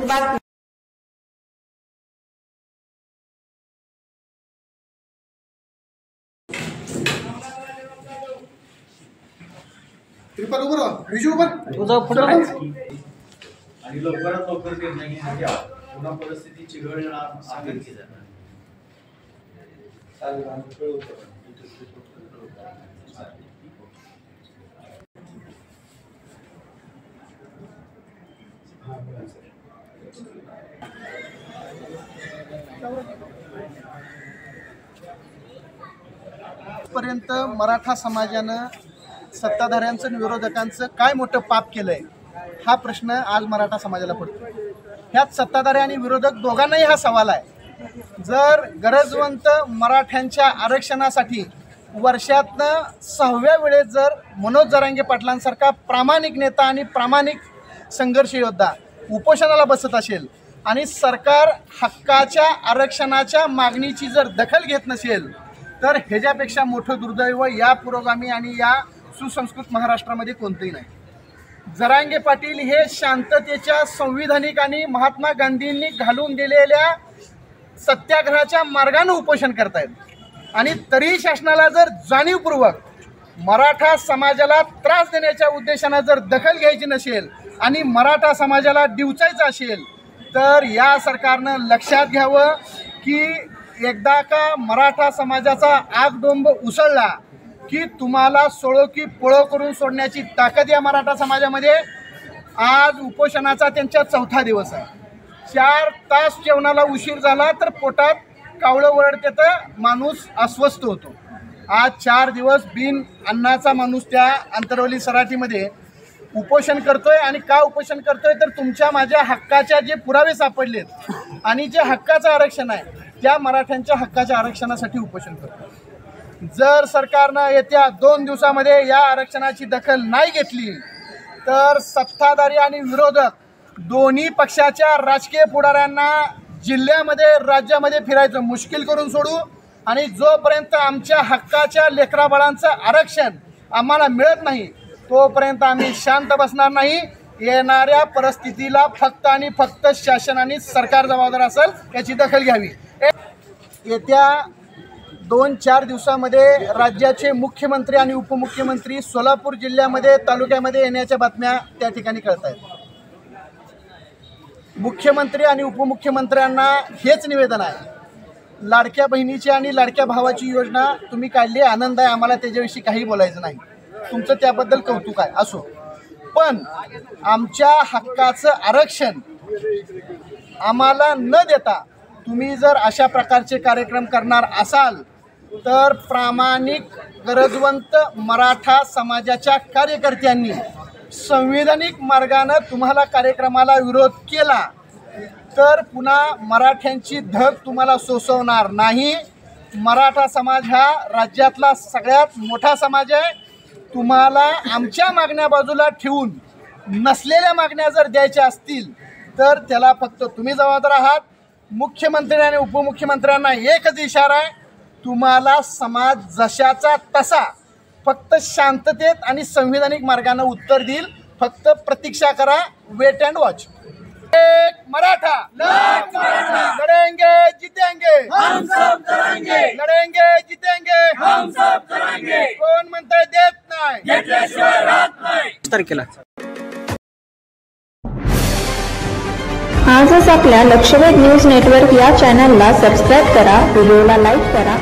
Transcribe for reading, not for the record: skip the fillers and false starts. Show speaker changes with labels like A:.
A: बातमी.
B: त्रिपाल उभं राहा, विजू उभं
C: तुझा फोटो
D: आणि लवकरात लवकर निर्णय घेण्यात यावा. पुन्हा परिस्थिती चिघळणार आहे.
B: पर्यंत मराठा समाजानं सत्ताधाऱ्यांचं आणि विरोधकांचं काय मोठं पाप केलंय हा प्रश्न आज मराठा समाजाला पडतो. ह्यात सत्ताधारी आणि विरोधक दोघांनाही हा सवाल आहे. जर गरजवंत मराठ्यांच्या आरक्षणासाठी वर्षातनं 6व्या वेळेस जर मनोज जरांगे पाटलांसारखा प्रामाणिक नेता आणि प्रामाणिक संघर्ष योद्धा उपोषणाला बसत असेल आणि सरकार हक्काच्या आरक्षणाच्या मागणीची जर दखल घेत नसेल तर ह्याच्यापेक्षा मोठं दुर्दैव या पुरोगामी आणि या सुसंस्कृत महाराष्ट्रामध्ये कोणतंही नाही. जरांगे पाटील हे शांततेच्या संविधानिक आणि महात्मा गांधींनी घालून दिलेल्या सत्याग्रहाच्या मार्गाने उपोषण करतायत आणि तरी शासनाला जर जाणीवपूर्वक मराठा समाजाला त्रास देण्याच्या उद्देशानं जर दखल घ्यायची नसेल आणि मराठा समाजाला डिवचायचं असेल तर या सरकारनं लक्षात घ्यावं की एकदा का मराठा समाजाचा आगडोंब उसळला की तुम्हाला सोळो की पोळो करून सोडण्याची ताकद या मराठा समाजामध्ये. आज उपोषणाचा त्यांच्या 4था दिवस आहे. 4 तास जेवणाला उशीर झाला तर पोटात कावळं वरडते तर माणूस अस्वस्थ होतो. आज 4 दिवस बिन अन्नाचा माणूस त्या अंतरवली सराठीमध्ये उपोषण करतोय. आणि का उपोषण करतोय तर तुमच्या माझ्या हक्काच्या जे पुरावे सापडलेत आणि जे हक्काचं आरक्षण आहे त्या मराठ्यांच्या हक्काच्या आरक्षणासाठी उपोषण करतो. जर सरकारनं येत्या 2 दिवसामध्ये या आरक्षणाची दखल नाही घेतली तर सत्ताधारी आणि विरोधक दोन्ही पक्षाच्या राजकीय पुढाऱ्यांना जिल्ह्यामध्ये राज्यामध्ये फिरायचं मुश्किल करून सोडू. आणि जोपर्यंत आमच्या हक्काच्या लेकराबाळांचं आरक्षण आम्हाला मिळत नाही तोपर्यंत आम्ही शांत बसणार नाही. येणाऱ्या परिस्थितीला फक्त आणि फक्त शासन आणि सरकार जबाबदार असेल याची दखल घ्यावी. येत्या 2-4 दिवसामध्ये राज्याचे मुख्यमंत्री आणि उपमुख्यमंत्री सोलापूर जिल्ह्यामध्ये तालुक्यामध्ये येण्याच्या बातम्या त्या ठिकाणी कळत आहेत. मुख्यमंत्री आणि उपमुख्यमंत्र्यांना हेच निवेदन आहे, लाडक्या बहिणीची आणि लाडक्या भावाची योजना तुम्ही काढली, आनंद आहे, आम्हाला त्याच्याविषयी काही बोलायचं नाही, तुमचं त्याबद्दल कौतुक आहे असो, पण आमच्या हक्काचं आरक्षण आम्हाला न देता तुम्ही जर अशा प्रकारचे कार्यक्रम करणार असाल तर प्रामाणिक गरजवंत मराठा समाजाच्या कार्यकर्त्यांनी संविधानिक मार्गाने तुम्हाला कार्यक्रमाला विरोध केला तर पुन्हा मराठ्यांची धग तुम्हाला सोसवणार नाही. मराठा समाज हा राज्यातला सगळ्यात मोठा समाज आहे. तुम्हाला आमच्या मागण्या बाजूला ठेवून नसलेल्या मागण्या जर द्यायच्या असतील तर त्याला फक्त तुम्ही जबाबदार आहात. मुख्यमंत्री आणि उपमुख्यमंत्र्यांना एकच इशारा आहे, तुम्हाला समाज जशाचा तसा फक्त शांततेत आणि संविधानिक मार्गाने उत्तर देईल. फक्त प्रतीक्षा करा, वेट अँड वॉच. एक मराठा लढेंगे जीतेंगे, हम सब करेंगे, लढेंगे जीतेंगे, हम सब करेंगे. कोण म्हणतंय देत नाही, घेतल्याशिवाय राहत नाही.
C: तारखेला
E: आजच आपल्या लक्षवेध न्यूज नेटवर्क या चॅनलला सबस्क्राईब करा, व्हिडिओला लाईक करा.